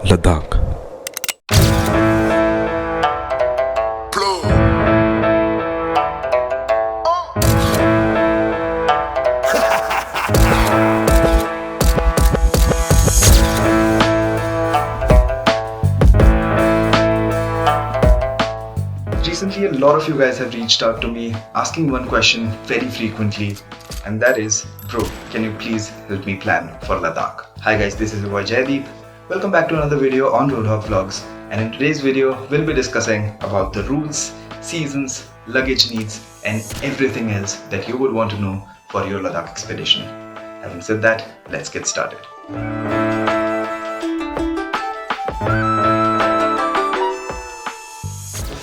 Ladakh. Recently, a lot of you guys have reached out to me asking one question very frequently, and that is, bro, can you please help me plan for Ladakh? Hi guys, this is your boy Jaideep. Welcome back to another video on Roadhawk Vlogs, and in today's video, we'll be discussing about the routes, seasons, luggage needs, and everything else that you would want to know for your Ladakh expedition. Having said that, let's get started.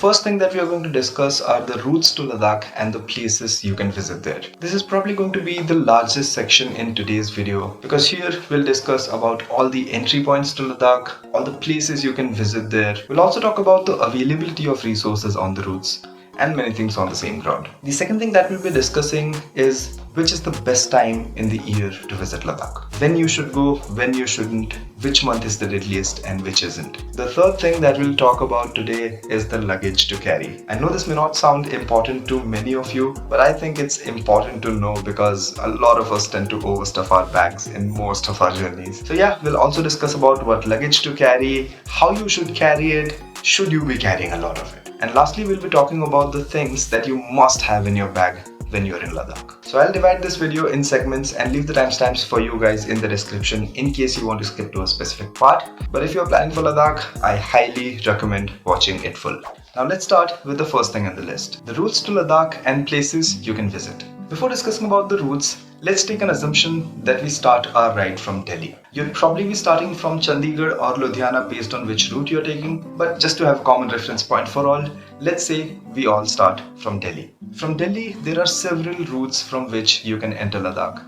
First thing that we are going to discuss are the routes to Ladakh and the places you can visit there. This is probably going to be the largest section in today's video because here we'll discuss about all the entry points to Ladakh, all the places you can visit there. We'll also talk about the availability of resources on the routes and many things on the same ground. The second thing that we'll be discussing is which is the best time in the year to visit Ladakh. When you should go, when you shouldn't, which month is the deadliest and which isn't. The third thing that we'll talk about today is the luggage to carry. I know this may not sound important to many of you, but I think it's important to know because a lot of us tend to overstuff our bags in most of our journeys. So yeah, we'll also discuss about what luggage to carry, how you should carry it, should you be carrying a lot of it. And lastly, we'll be talking about the things that you must have in your bag when you're in Ladakh. So I'll divide this video in segments and leave the timestamps for you guys in the description in case you want to skip to a specific part. But if you're planning for Ladakh, I highly recommend watching it full. Now let's start with the first thing on the list, the routes to Ladakh and places you can visit. Before discussing about the routes, let's take an assumption that we start our ride from Delhi. You'll probably be starting from Chandigarh or Ludhiana based on which route you're taking, but just to have a common reference point for all, let's say we all start from Delhi. From Delhi, there are several routes from which you can enter Ladakh,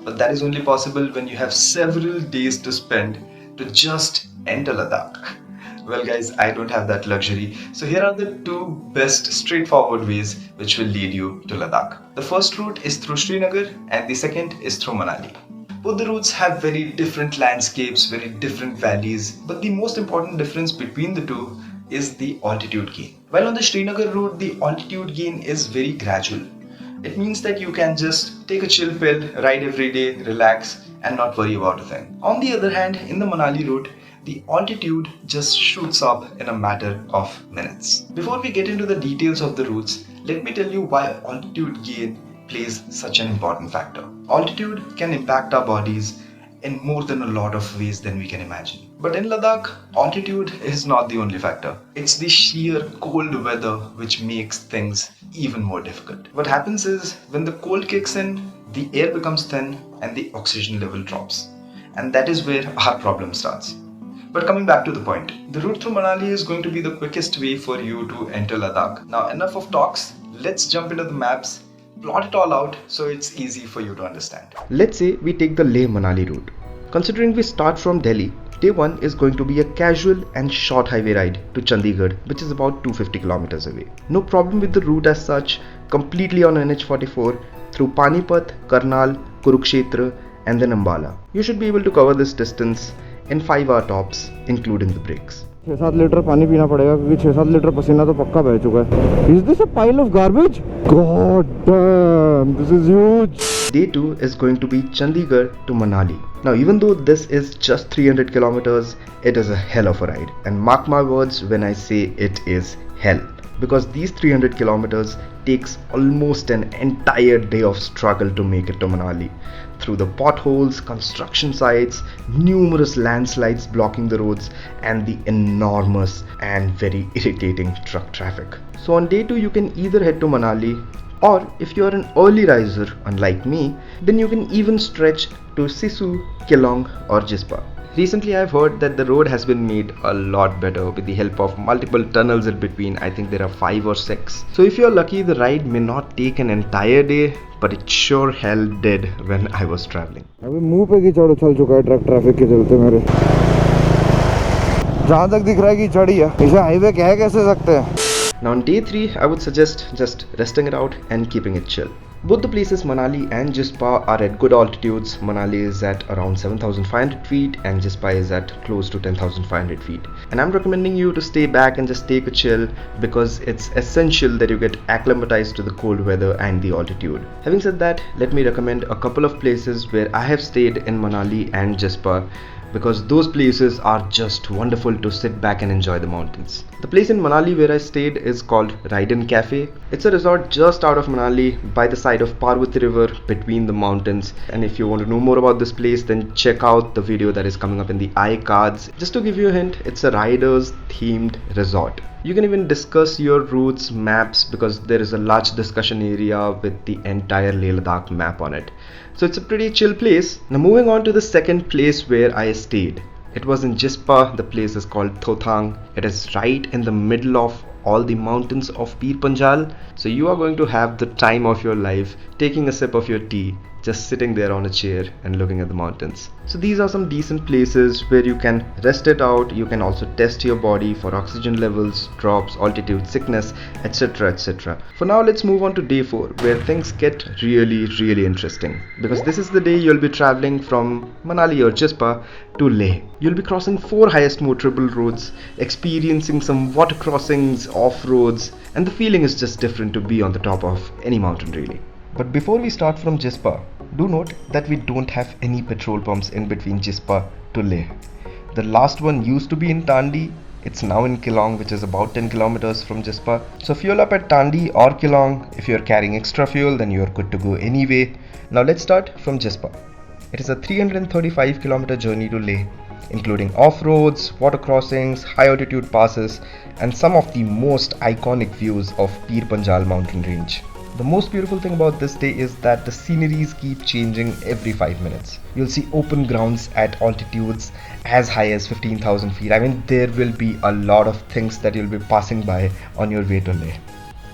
but that is only possible when you have several days to spend to just enter Ladakh. Well guys, I don't have that luxury, so here are the two best straightforward ways which will lead you to Ladakh. The first route is through Srinagar and the second is through Manali. Both the routes have very different landscapes, very different valleys, but the most important difference between the two is the altitude gain. While on the Srinagar route, the altitude gain is very gradual. It means that you can just take a chill pill, ride every day, relax and not worry about a thing. On the other hand, in the Manali route, the altitude just shoots up in a matter of minutes. Before we get into the details of the routes, let me tell you why altitude gain plays such an important factor. Altitude can impact our bodies in more than a lot of ways than we can imagine. But in Ladakh, altitude is not the only factor. It's the sheer cold weather which makes things even more difficult. What happens is when the cold kicks in, the air becomes thin and the oxygen level drops. And that is where our problem starts. But coming back to the point, the route through Manali is going to be the quickest way for you to enter Ladakh. Now enough of talks, let's jump into the maps, plot it all out so it's easy for you to understand. Let's say we take the Leh-Manali route. Considering we start from Delhi, day 1 is going to be a casual and short highway ride to Chandigarh, which is about 250 kilometers away. No problem with the route as such, completely on NH44 through Panipat, Karnal, Kurukshetra and then Ambala. You should be able to cover this distance in 5 hour tops, including the breaks. 6-7 litre पानी पीना पड़ेगा क्योंकि 6-7 litre पसीना तो पक्का बह चुका है. Is this a pile of garbage? God damn, this is huge. Day 2 is going to be Chandigarh to Manali. Now even though this is just 300 kilometers, it is a hell of a ride. And mark my words when I say it is hell. Because these 300 kilometers takes almost an entire day of struggle to make it to Manali. Through the potholes, construction sites, numerous landslides blocking the roads and the enormous and very irritating truck traffic. So on day 2 you can either head to Manali, or if you are an early riser unlike me, then you can even stretch to Sisu, Kelong or Jispa. Recently I've heard that the road has been made a lot better with the help of multiple tunnels in between. I think there are 5 or 6. So if you're lucky, the ride may not take an entire day, but it sure hell did when I was traveling. अभी मुंह पे कीचड़ उछल चुका है truck traffic के चलते मेरे. जहाँ तक दिख रहा है कीचड़ ही है. इसे हाईवे कह कैसे सकते हैं? Now on day 3, I would suggest just resting it out and keeping it chill. Both the places Manali and Jispa are at good altitudes. Manali is at around 7,500 feet and Jispa is at close to 10,500 feet. And I'm recommending you to stay back and just take a chill because it's essential that you get acclimatized to the cold weather and the altitude. Having said that, let me recommend a couple of places where I have stayed in Manali and Jispa, because those places are just wonderful to sit back and enjoy the mountains. The place in Manali where I stayed is called Ride Cafe. It's a resort just out of Manali by the side of Parvati River between the mountains. And if you want to know more about this place, then check out the video that is coming up in the iCards. Just to give you a hint, it's a riders themed resort. You can even discuss your routes, maps, because there is a large discussion area with the entire Leh Ladakh map on it. So it's a pretty chill place. Now moving on to the second place where I stayed. It was in Jispa. The place is called Thothang. It is right in the middle of all the mountains of Pir Panjal. So you are going to have the time of your life taking a sip of your tea, just sitting there on a chair and looking at the mountains. So these are some decent places where you can rest it out. You can also test your body for oxygen levels, drops, altitude sickness, etc, etc. For now, let's move on to day 4, where things get really interesting, because this is the day you'll be traveling from Manali or Jispa to Leh. You'll be crossing 4 highest motorable roads, experiencing some water crossings, off-roads, and the feeling is just different to be on the top of any mountain really. But before we start from Jispa, do note that we don't have any petrol pumps in between Jispa to Leh. The last one used to be in Tandi. It's now in Kilong, which is about 10 kilometers from Jispa. So fuel up at Tandi or Kilong. If you're carrying extra fuel, then you're good to go anyway. Now let's start from Jispa. It is a 335 kilometer journey to Leh, including off-roads, water crossings, high altitude passes, and some of the most iconic views of Pir Panjal mountain range. The most beautiful thing about this day is that the sceneries keep changing every 5 minutes. You'll see open grounds at altitudes as high as 15,000 feet. I mean, there will be a lot of things that you'll be passing by on your way to Leh.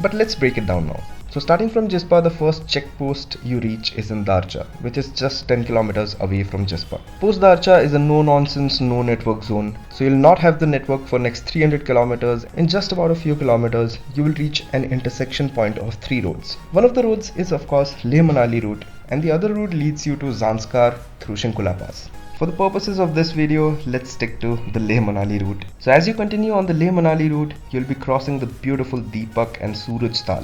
But let's break it down now. So starting from Jispa, the first checkpost you reach is in Darcha, which is just 10 kilometers away from Jispa. Post Darcha is a no-nonsense, no-network zone, so you'll not have the network for next 300 kilometers. In just about a few kilometers, you will reach an intersection point of 3 roads. One of the roads is of course Leh-Manali route, and the other route leads you to Zanskar through Shinkula Pass. For the purposes of this video, let's stick to the Leh-Manali route. So as you continue on the Leh-Manali route, you'll be crossing the beautiful Deepak and Suraj Tal.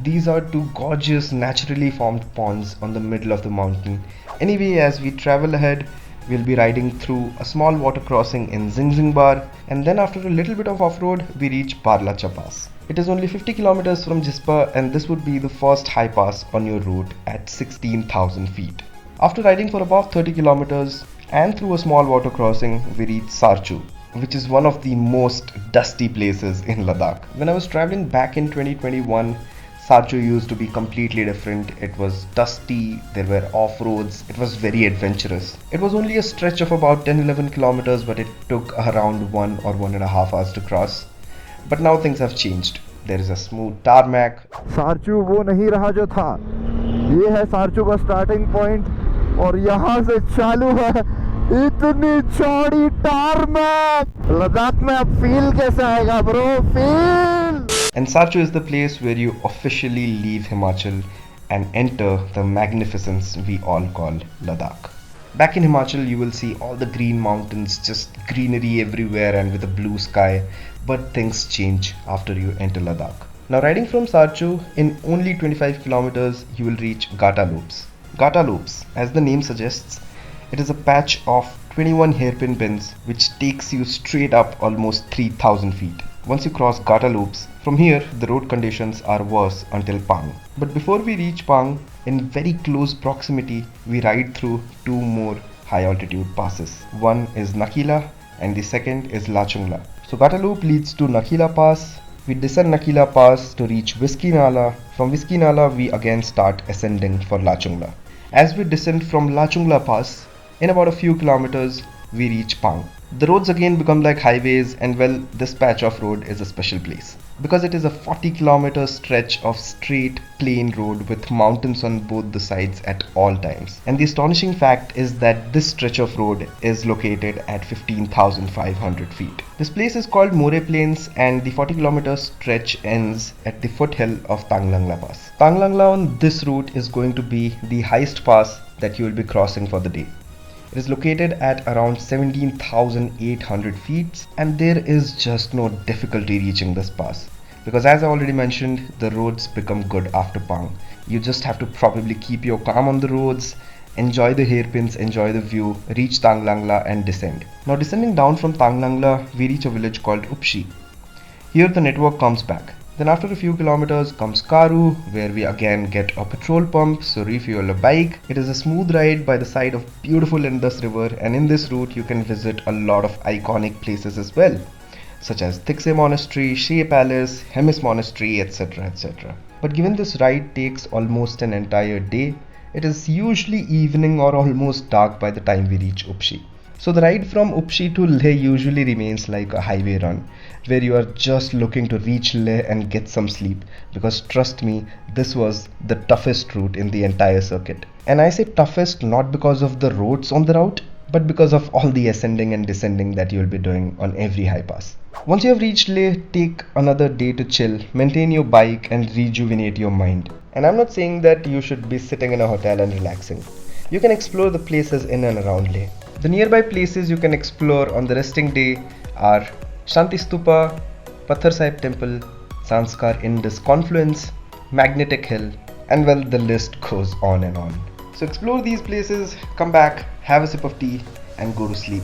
These are 2 gorgeous naturally formed ponds on the middle of the mountain. Anyway, as we travel ahead, we'll be riding through a small water crossing in Zingzingbar, and then after a little bit of off-road, we reach Barlacha Pass. It is only 50 kilometers from Jispa, and this would be the first high pass on your route at 16,000 feet. After riding for about 30 kilometers and through a small water crossing, we reach Sarchu, which is one of the most dusty places in Ladakh. When I was traveling back in 2021, Sarchu used to be completely different. It was dusty, there were off-roads, it was very adventurous. It was only a stretch of about 10-11 kilometers, but it took around 1 or 1.5 hours to cross. But now things have changed. There is a smooth tarmac. Sarchu वो नहीं रहा जो था. ये है सारचू का starting point और यहाँ से चालू है इतनी चौड़ी tarmac. लद्दाख में अब फील कैसे आएगा bro? Feel. And Sarchu is the place where you officially leave Himachal and enter the magnificence we all call Ladakh. Back in Himachal, you will see all the green mountains, just greenery everywhere and with a blue sky, but things change after you enter Ladakh. Now riding from Sarchu, in only 25 kilometers, you will reach Gata Loops. Gata Loops, as the name suggests, it is a patch of 21 hairpin bends which takes you straight up almost 3,000 feet. Once you cross Gata Loops, from here the road conditions are worse until Pang. But before we reach Pang, in very close proximity, we ride through 2 more high altitude passes. One is Nakila and the second is Lachungla. So Gata Loop leads to Nakila Pass. We descend Nakila Pass to reach Whiskey Nala. From Whiskey Nala, we again start ascending for Lachungla. As we descend from Lachungla Pass, in about a few kilometers, we reach Pang. The roads again become like highways, and well, this patch of road is a special place because it is a 40-kilometer stretch of straight plain road with mountains on both the sides at all times. And the astonishing fact is that this stretch of road is located at 15,500 feet. This place is called More Plains, and the 40-kilometer stretch ends at the foothill of Tanglangla Pass. Tanglangla on this route is going to be the highest pass that you will be crossing for the day. It is located at around 17,800 feet, and there is just no difficulty reaching this pass because, as I already mentioned, the roads become good after Pang. You just have to probably keep your calm on the roads, enjoy the hairpins, enjoy the view, reach Tanglangla and descend. Now descending down from Tanglangla, we reach a village called Upshi. Here the network comes back. Then after a few kilometers comes Karu, where we again get a petrol pump, so refuel a bike. It is a smooth ride by the side of beautiful Indus River, and in this route you can visit a lot of iconic places as well, such as Tikse Monastery, Shea Palace, Hemis Monastery, etc. etc. But given this ride takes almost an entire day, it is usually evening or almost dark by the time we reach Upshi. So the ride from Upshi to Leh usually remains like a highway run, where you are just looking to reach Leh and get some sleep, because trust me, this was the toughest route in the entire circuit. And I say toughest not because of the roads on the route, but because of all the ascending and descending that you will be doing on every high pass. Once you have reached Leh, take another day to chill, maintain your bike and rejuvenate your mind. And I'm not saying that you should be sitting in a hotel and relaxing. You can explore the places in and around Leh. The nearby places you can explore on the resting day are Shanti Stupa, Pathar Sahib Temple, Sanskar Indus Confluence, Magnetic Hill, and well, the list goes on and on. So explore these places, come back, have a sip of tea and go to sleep,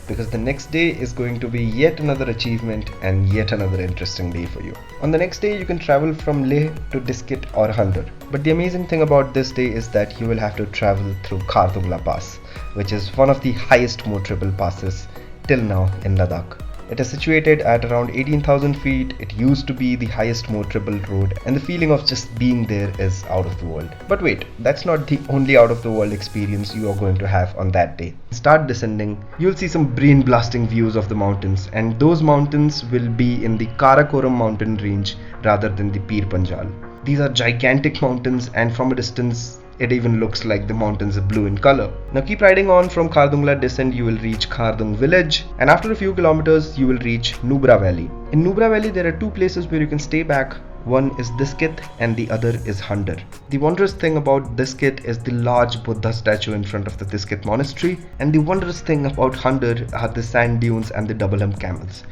because the next day is going to be yet another achievement and yet another interesting day for you. On the next day you can travel from Leh to Diskit or Hunter. But the amazing thing about this day is that you will have to travel through Khardungla Pass, which is one of the highest motorable passes till now in Ladakh. It is situated at around 18,000 feet. It used to be the highest motorable road, and the feeling of just being there is out of the world. But wait, that's not the only out of the world experience you are going to have on that day. Start descending, you'll see some brain blasting views of the mountains, and those mountains will be in the Karakoram mountain range rather than the Pir Panjal. These are gigantic mountains, and from a distance it even looks like the mountains are blue in color. Now keep riding on. From Khardungla descent you will reach Khardung village, and after a few kilometers you will reach Nubra Valley. In Nubra Valley there are two places where you can stay back. One is Diskit and the other is Hunter. The wondrous thing about Diskit is the large Buddha statue in front of the Diskit monastery, and the wondrous thing about Hunter are the sand dunes and the double hump camels.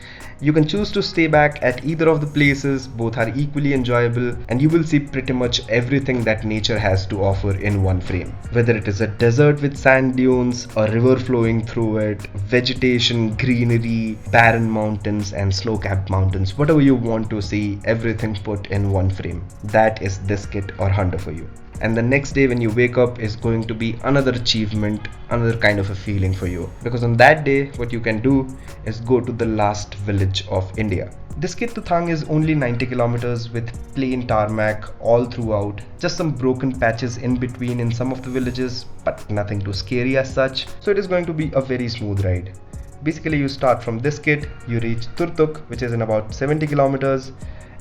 You can choose to stay back at either of the places. Both are equally enjoyable, and you will see pretty much everything that nature has to offer in one frame. Whether it is a desert with sand dunes, a river flowing through it, vegetation, greenery, barren mountains and snow-capped mountains, whatever you want to see, everything put in one frame. That is Diskit or Hunter for you. And the next day when you wake up is going to be another achievement, another kind of a feeling for you, because on that day what you can do is go to the last village of India. Diskit to Thang is only 90 kilometers with plain tarmac all throughout, just some broken patches in between in some of the villages, but nothing too scary as such, so it is going to be a very smooth ride. Basically you start from Diskit, you reach Turtuk, which is in about 70 kilometers.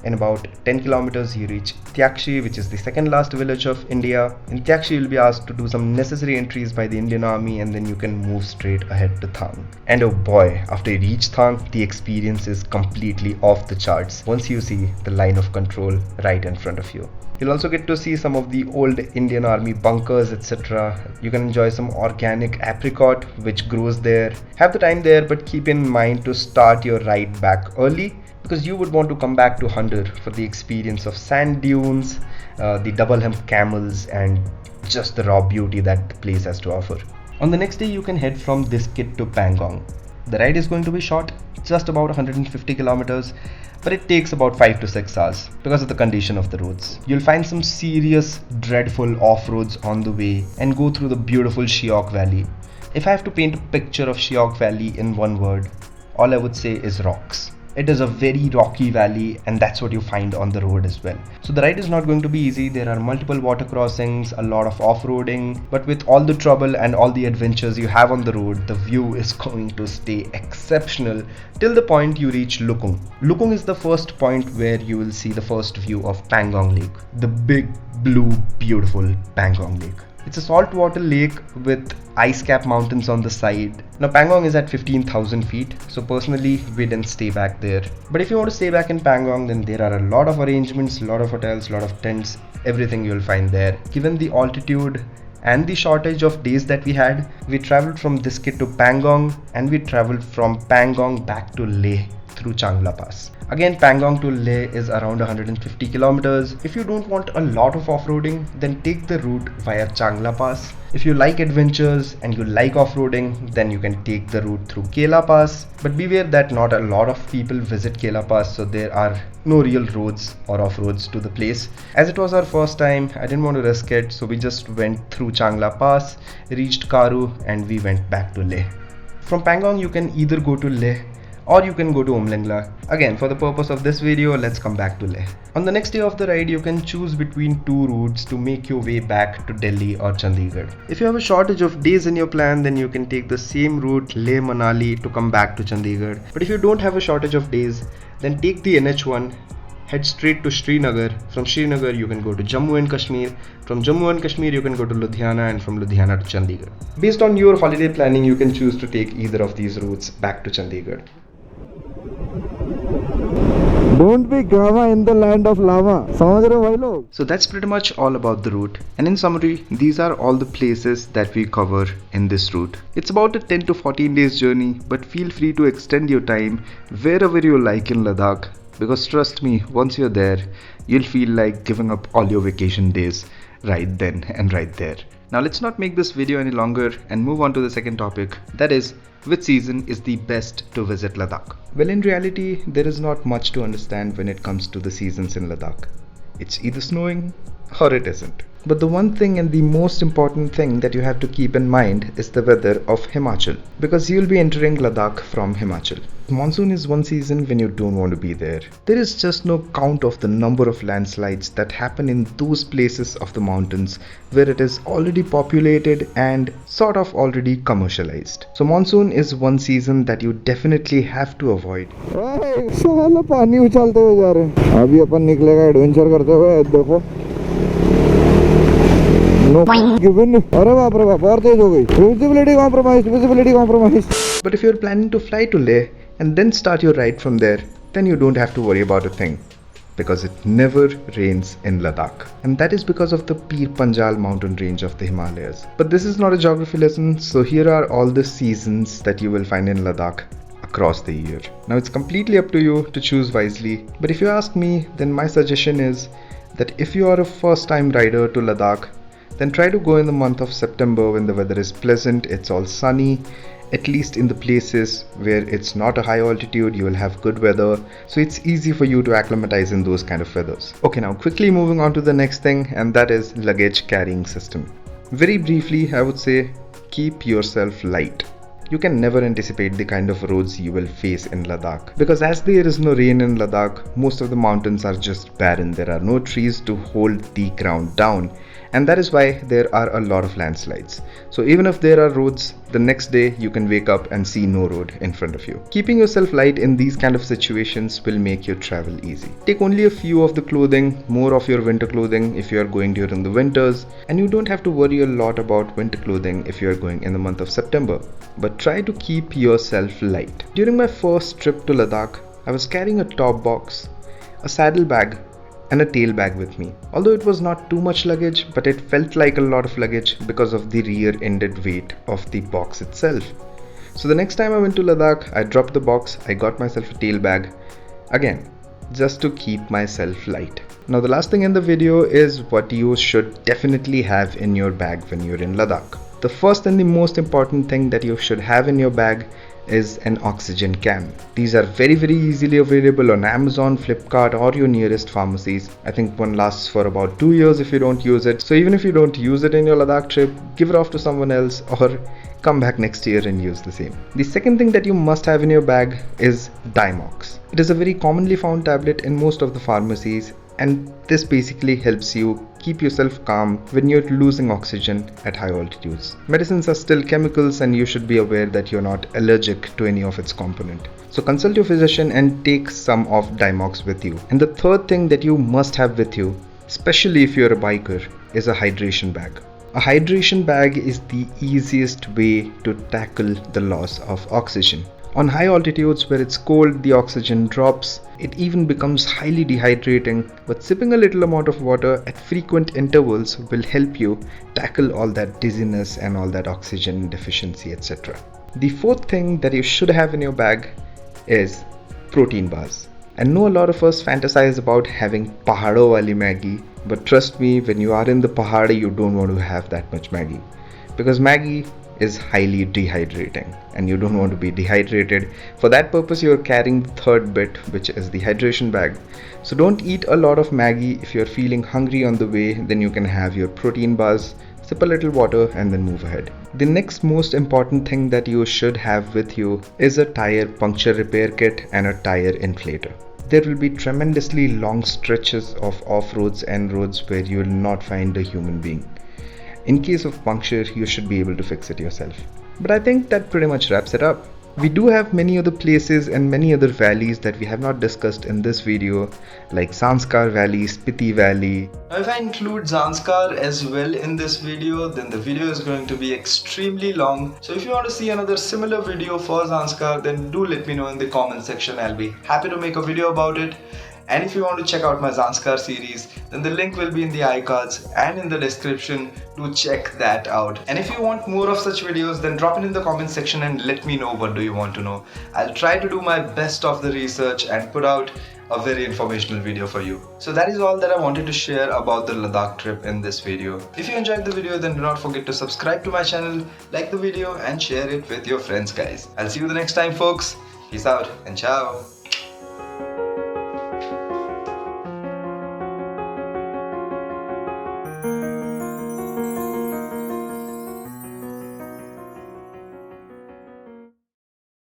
In about 10 kilometers you reach Tyakshi, which is the second last village of India. In Tyakshi you'll be asked to do some necessary entries by the Indian Army, and then you can move straight ahead to Thang. And oh boy, after you reach Thang, the experience is completely off the charts once you see the line of control right in front of you. You'll also get to see some of the old Indian Army bunkers, etc. You can enjoy some organic apricot which grows there. Have the time there, but keep in mind to start your ride back early, because you would want to come back to Hunter for the experience of sand dunes, the double hump camels and just the raw beauty that the place has to offer. On the next day you can head from Diskit to Pangong. The ride is going to be short, just about 150 kilometers, but it takes about 5 to 6 hours because of the condition of the roads. You'll find some serious, dreadful off-roads on the way and go through the beautiful Shiok Valley. If I have to paint a picture of Shiok Valley in one word, all I would say is rocks. It is a very rocky valley, and that's what you find on the road as well. So the ride is not going to be easy. There are multiple water crossings, a lot of off-roading, but with all the trouble and all the adventures you have on the road, the view is going to stay exceptional till the point you reach Lukung. Lukung is the first point where you will see the first view of Pangong Lake, the big, blue, beautiful Pangong Lake. It's a saltwater lake with ice cap mountains on the side. Now Pangong is at 15,000 feet, so personally we didn't stay back there. But if you want to stay back in Pangong, then there are a lot of arrangements, a lot of hotels, a lot of tents, everything you'll find there. Given the altitude and the shortage of days that we had, we traveled from Diskit to Pangong, and we traveled from Pangong back to Leh through Changla Pass. Again, Pangong to Leh is around 150 kilometers. If you don't want a lot of off-roading, then take the route via Changla Pass. If you like adventures and you like off-roading, then you can take the route through Kela Pass. But beware that not a lot of people visit Kela Pass, so there are no real roads or off-roads to the place. As it was our first time, I didn't want to risk it, so we just went through Changla Pass, reached Karu, and we went back to Leh. From Pangong, you can either go to Leh or you can go to Umlingla. Again, for the purpose of this video, let's come back to Leh. On the next day of the ride, you can choose between two routes to make your way back to Delhi or Chandigarh. If you have a shortage of days in your plan, then you can take the same route Leh Manali to come back to Chandigarh. But if you don't have a shortage of days, then take the NH1, head straight to Srinagar. From Srinagar you can go to Jammu and Kashmir. From Jammu and Kashmir you can go to Ludhiana, and from Ludhiana to Chandigarh. Based on your holiday planning, you can choose to take either of these routes back to Chandigarh. Don't be Gava in the land of lava. समझ रहे हो भाई लोग? So that's pretty much all about the route. And in summary, these are all the places that we cover in this route. It's about a 10 to 14 days journey, but feel free to extend your time wherever you like in Ladakh. Because trust me, once you're there, you'll feel like giving up all your vacation days right then and right there. Now let's not make this video any longer and move on to the second topic, that is, which season is the best to visit Ladakh? Well, in reality, there is not much to understand when it comes to the seasons in Ladakh. It's either snowing or it isn't. But the one thing and the most important thing that you have to keep in mind is the weather of Himachal, because you'll be entering Ladakh from Himachal. Monsoon is one season when you don't want to be there. There is just no count of the number of landslides that happen in those places of the mountains where it is already populated and sort of already commercialized. So monsoon is one season that you definitely have to avoid. साला पानी उछालते हुए जा रहे हैं. अभी अपन निकलेगा adventure करते हुए. देखो given. अरे बाप रे बाप, और तेज हो गई. Visibility compromised. But if you're planning to fly to Leh and then start your ride from there, then you don't have to worry about a thing, because it never rains in Ladakh. And that is because of the Pir Panjal mountain range of the Himalayas. But this is not a geography lesson, so here are all the seasons that you will find in Ladakh across the year. Now it's completely up to you to choose wisely, but if you ask me, then my suggestion is that if you are a first time rider to Ladakh, then try to go in the month of September when the weather is pleasant, it's all sunny. At least in the places where it's not a high altitude, you will have good weather, so it's easy for you to acclimatize in those kind of weathers. Okay, now quickly moving on to the next thing, and that is luggage carrying system. Very briefly, I would say keep yourself light. You can never anticipate the kind of roads you will face in Ladakh, because as there is no rain in Ladakh, most of the mountains are just barren. There are no trees to hold the ground down, and that is why there are a lot of landslides. So even if there are roads, the next day you can wake up and see no road in front of you. Keeping yourself light in these kind of situations will make your travel easy. Take only a few of the clothing, more of your winter clothing if you are going during the winters, and you don't have to worry a lot about winter clothing if you are going in the month of September. But try to keep yourself light. During my first trip to Ladakh, I was carrying a top box, a saddle bag, and a tail bag with me. Although it was not too much luggage, but it felt like a lot of luggage because of the rear-ended weight of the box itself. So the next time I went to Ladakh, I dropped the box, I got myself a tail bag, again, just to keep myself light. Now the last thing in the video is what you should definitely have in your bag when you're in Ladakh. The first and the most important thing that you should have in your bag is an oxygen can. These are very easily available on Amazon, Flipkart or your nearest pharmacies. I think one lasts for about 2 years if you don't use it. So even if you don't use it in your Ladakh trip, give it off to someone else or come back next year and use the same. The second thing that you must have in your bag is Dimox. It is a very commonly found tablet in most of the pharmacies, and this basically helps you keep yourself calm when you're losing oxygen at high altitudes. Medicines are still chemicals and you should be aware that you're not allergic to any of its component. So consult your physician and take some of Dimox with you. And the third thing that you must have with you, especially if you're a biker, is a hydration bag. A hydration bag is the easiest way to tackle the loss of oxygen. On high altitudes where it's cold, the oxygen drops. It even becomes highly dehydrating, but sipping a little amount of water at frequent intervals will help you tackle all that dizziness and all that oxygen deficiency, etc. The fourth thing that you should have in your bag is protein bars. I know a lot of us fantasize about having pahado wali Maggie, but trust me, when you are in the pahad, you don't want to have that much Maggie, because Maggie is highly dehydrating and you don't want to be dehydrated. For that purpose, you're carrying the third bit, which is the hydration bag. So don't eat a lot of Maggie. If you're feeling hungry on the way, then you can have your protein bars, sip a little water and then move ahead. The next most important thing that you should have with you is a tire puncture repair kit and a tire inflator. There will be tremendously long stretches of off-roads and roads where you will not find a human being. In case of puncture, you should be able to fix it yourself. But I think that pretty much wraps it up. We do have many other places and many other valleys that we have not discussed in this video, like Zanskar Valley, Spiti Valley. Now if I include Zanskar as well in this video, then the video is going to be extremely long. So if you want to see another similar video for Zanskar, then do let me know in the comment section. I'll be happy to make a video about it. And if you want to check out my Zanskar series, then the link will be in the iCards and in the description. Do check that out. And if you want more of such videos, then drop it in the comment section and let me know what do you want to know. I'll try to do my best of the research and put out a very informational video for you. So that is all that I wanted to share about the Ladakh trip in this video. If you enjoyed the video, then do not forget to subscribe to my channel, like the video and share it with your friends, guys. I'll see you the next time, folks. Peace out and ciao.